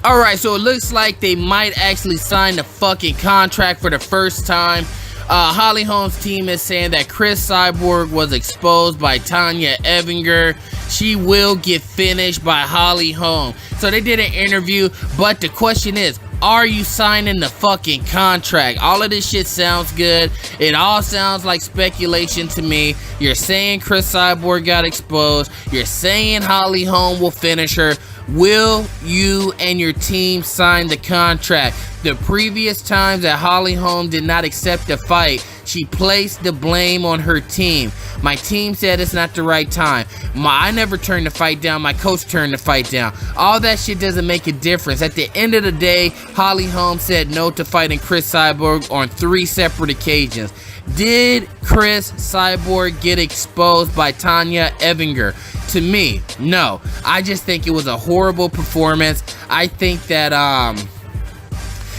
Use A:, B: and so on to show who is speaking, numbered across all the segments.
A: Alright, so it looks like they might actually sign the fucking contract for the first time. Holly Holm's team is saying that Cris Cyborg was exposed by Tanya Evinger. She will get finished by Holly Holm. So they did an interview, but the question is, are you signing the fucking contract? All of this shit sounds good. It all sounds like speculation to me. You're saying Cris Cyborg got exposed. You're saying Holly Holm will finish her. Will you and your team sign the contract? The previous times that Holly Holm did not accept the fight, she placed the blame on her team. My team said it's not the right time. I never turned the fight down. My coach turned the fight down. All that shit doesn't make a difference. At the end of the day, Holly Holm said no to fighting Cris Cyborg on 3 separate occasions. Did Cris Cyborg get exposed by Tanya Evinger? To me, no. I just think it was a horrible performance. I think that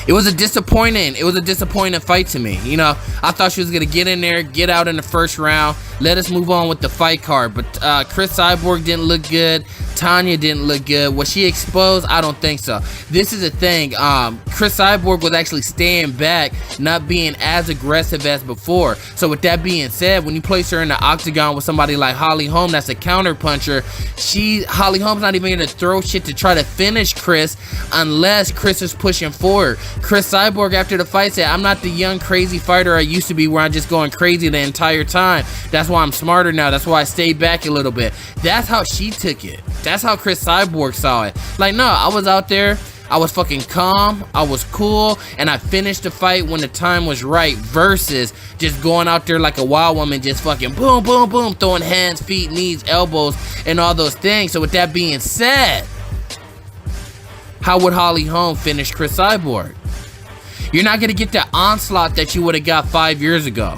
A: it was a disappointing fight to me. You know, I thought she was gonna get in there, get out in the first round, let us move on with the fight card. But Cris Cyborg didn't look good. Tanya didn't look good. Was she exposed? I don't think so. This is the thing. Cris Cyborg was actually staying back, not being as aggressive as before. So with that being said, when you place her in the octagon with somebody like Holly Holm, that's a counter puncher. Holly Holm's not even gonna throw shit to try to finish Cris unless Cris is pushing forward. Cris Cyborg after the fight said, "I'm not the young crazy fighter I used to be where I'm just going crazy the entire time. That's why I'm smarter now. That's why I stayed back a little bit." That's how she took it. That's how Cris Cyborg saw it. Like, no, I was out there, I was fucking calm, I was cool, and I finished the fight when the time was right, versus just going out there like a wild woman, just fucking boom, boom, boom, throwing hands, feet, knees, elbows, and all those things. So with that being said, how would Holly Holm finish Cris Cyborg? You're not going to get that onslaught that you would have got 5 years ago.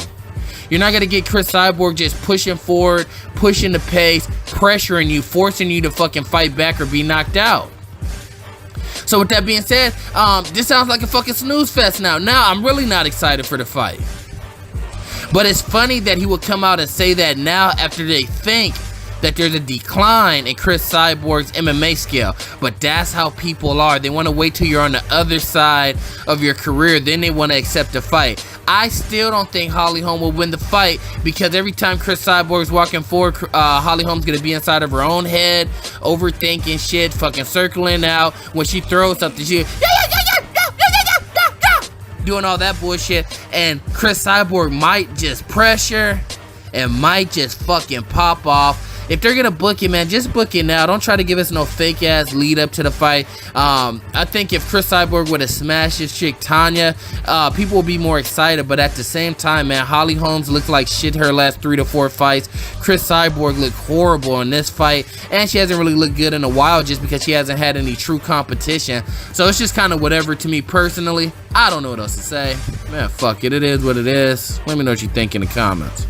A: You're not going to get Cris Cyborg just pushing forward, pushing the pace, pressuring you, forcing you to fucking fight back or be knocked out. So with that being said, this sounds like a fucking snooze fest now. Now I'm really not excited for the fight. But it's funny that he would come out and say that now after they think that there's a decline in Cris Cyborg's MMA skill. But that's how people are. They want to wait till you're on the other side of your career, then they want to accept the fight. I still don't think Holly Holm will win the fight, because every time Cris Cyborg's walking forward, Holly Holm's gonna be inside of her own head, overthinking shit, fucking circling out. When she throws something, she doing all that bullshit, and Cris Cyborg might just pressure and might just fucking pop off. If they're gonna book it, man, just book it now. Don't try to give us no fake ass lead up to the fight. I think if Cris Cyborg would have smashed this chick Tanya, people will be more excited. But at the same time, man, Holly Holmes looked like shit her last 3 to 4 fights. Cris Cyborg looked horrible in this fight, and she hasn't really looked good in a while just because she hasn't had any true competition. So it's just kind of whatever to me personally. I don't know what else to say. Man, fuck it. It is what it is. Let me know what you think in the comments.